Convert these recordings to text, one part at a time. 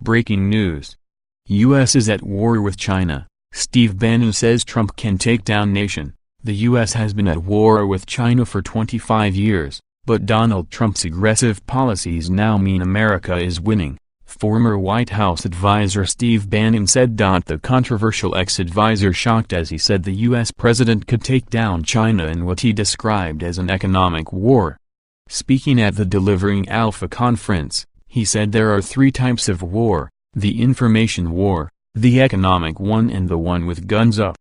Breaking news. U.S. is at war with China. Steve Bannon says Trump can take down nation. The U.S. has been at war with China for 25 years, but Donald Trump's aggressive policies now mean America is winning. Former White House advisor Steve Bannon said. The controversial ex-advisor shocked as he said the U.S. president could take down China in what he described as an economic war. Speaking at the Delivering Alpha conference, he said there are three types of war: the information war, the economic one, and the one with guns up.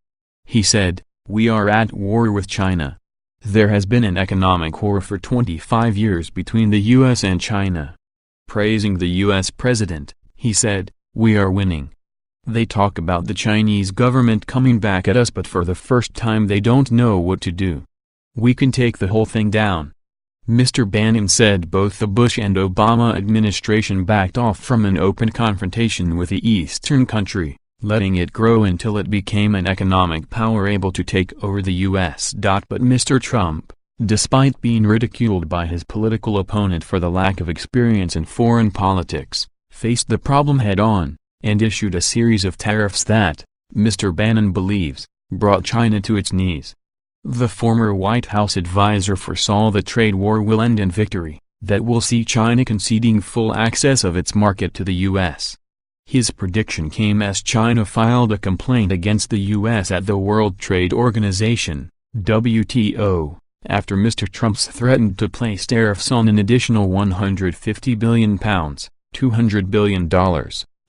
He said, "We are at war with China. There has been an economic war for 25 years between the U.S. and China." Praising the U.S. president, he said, "We are winning. They talk about the Chinese government coming back at us, but for the first time they don't know what to do. We can take the whole thing down." Mr. Bannon said both the Bush and Obama administration backed off from an open confrontation with the eastern country, letting it grow until it became an economic power able to take over the U.S. But Mr. Trump, despite being ridiculed by his political opponent for the lack of experience in foreign politics, faced the problem head-on, and issued a series of tariffs that, Mr. Bannon believes, brought China to its knees. The former White House advisor foresaw the trade war will end in victory, that will see China conceding full access of its market to the U.S. His prediction came as China filed a complaint against the U.S. at the World Trade Organization, WTO, after Mr. Trump's threatened to place tariffs on an additional £150 billion, $200 billion,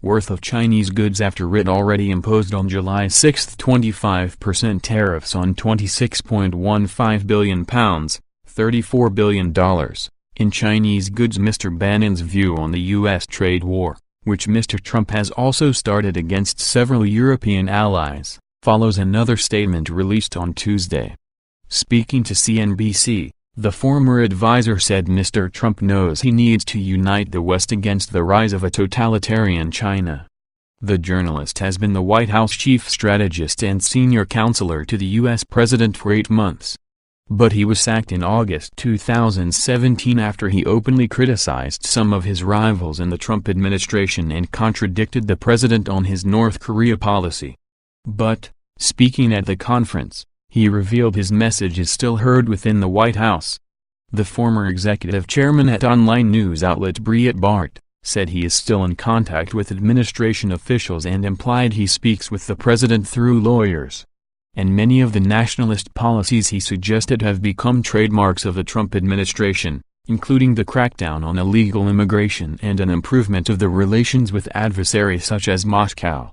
worth of Chinese goods after it already imposed on July 6 25% tariffs on $26.15 billion, $34 billion, in Chinese goods. Mr. Bannon's view on the U.S. trade war, which Mr. Trump has also started against several European allies, follows another statement released on Tuesday. Speaking to CNBC, the former advisor said Mr. Trump knows he needs to unite the West against the rise of a totalitarian China. The journalist has been the White House chief strategist and senior counselor to the U.S. president for 8 months. But he was sacked in August 2017 after he openly criticized some of his rivals in the Trump administration and contradicted the president on his North Korea policy. But, speaking at the conference, he revealed his message is still heard within the White House. The former executive chairman at online news outlet Breitbart said he is still in contact with administration officials and implied he speaks with the president through lawyers. And many of the nationalist policies he suggested have become trademarks of the Trump administration, including the crackdown on illegal immigration and an improvement of the relations with adversaries such as Moscow.